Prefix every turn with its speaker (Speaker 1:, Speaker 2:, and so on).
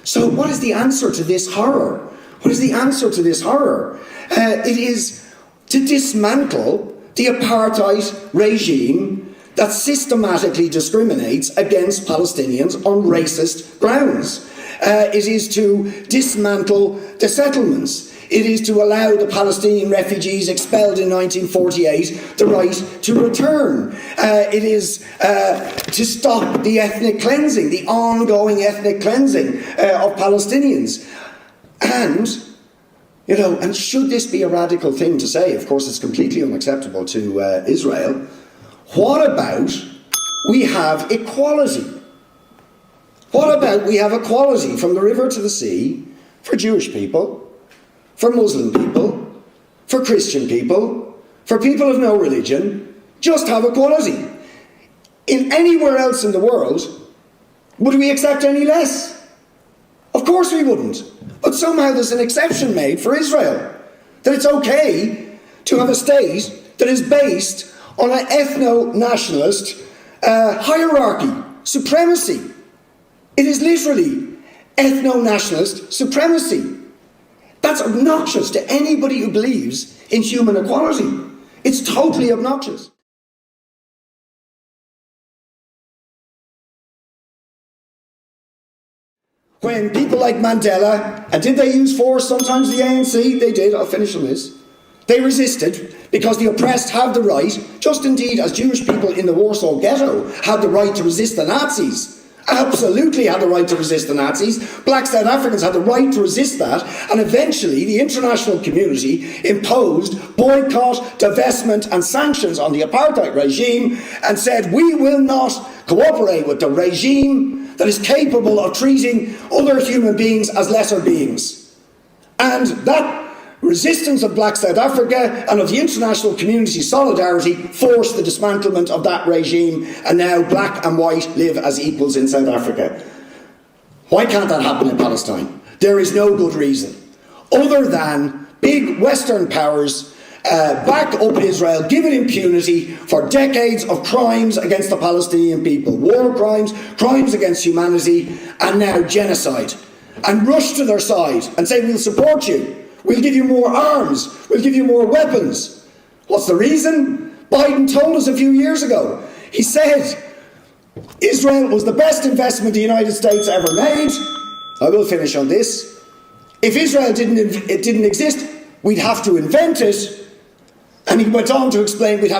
Speaker 1: So what is the answer to this horror? What is the answer to this horror? It is to dismantle the apartheid regime that systematically discriminates against Palestinians on racist grounds. It is to dismantle the settlements. It is to allow the Palestinian refugees expelled in 1948 the right to return. It is to stop the ethnic cleansing, the ongoing ethnic cleansing of Palestinians. And, and should this be a radical thing to say, of course it's completely unacceptable to Israel, what about we have equality? What about we have equality from the river to the sea for Jewish people, for Muslim people, for Christian people, for people of no religion? Just have equality. In anywhere else in the world, would we accept any less? Of course we wouldn't. But somehow there's an exception made for Israel, that it's okay to have a state that is based on an ethno-nationalist hierarchy, supremacy. It is literally ethno-nationalist supremacy. That's obnoxious to anybody who believes in human equality. It's totally obnoxious. When people like Mandela, and did they use force sometimes, the ANC? They did, I'll finish on this. They resisted because the oppressed have the right, just indeed as Jewish people in the Warsaw Ghetto had the right to resist the Nazis. Absolutely had the right to resist the Nazis. Black South Africans had the right to resist that, and eventually the international community imposed boycott, divestment and sanctions on the apartheid regime and said, we will not cooperate with the regime that is capable of treating other human beings as lesser beings. And that resistance of Black South Africa and of the international community's solidarity forced the dismantlement of that regime, and now black and white live as equals in South Africa. Why can't that happen in Palestine? There is no good reason, other than big Western powers back up Israel, give it impunity for decades of crimes against the Palestinian people, war crimes, crimes against humanity, and now genocide, and rush to their side and say, we'll support you. We'll give you more arms. We'll give you more weapons. What's the reason? Biden told us a few years ago. He said Israel was the best investment the United States ever made. I will finish on this. If Israel didn't exist, we'd have to invent it. And he went on to explain we'd have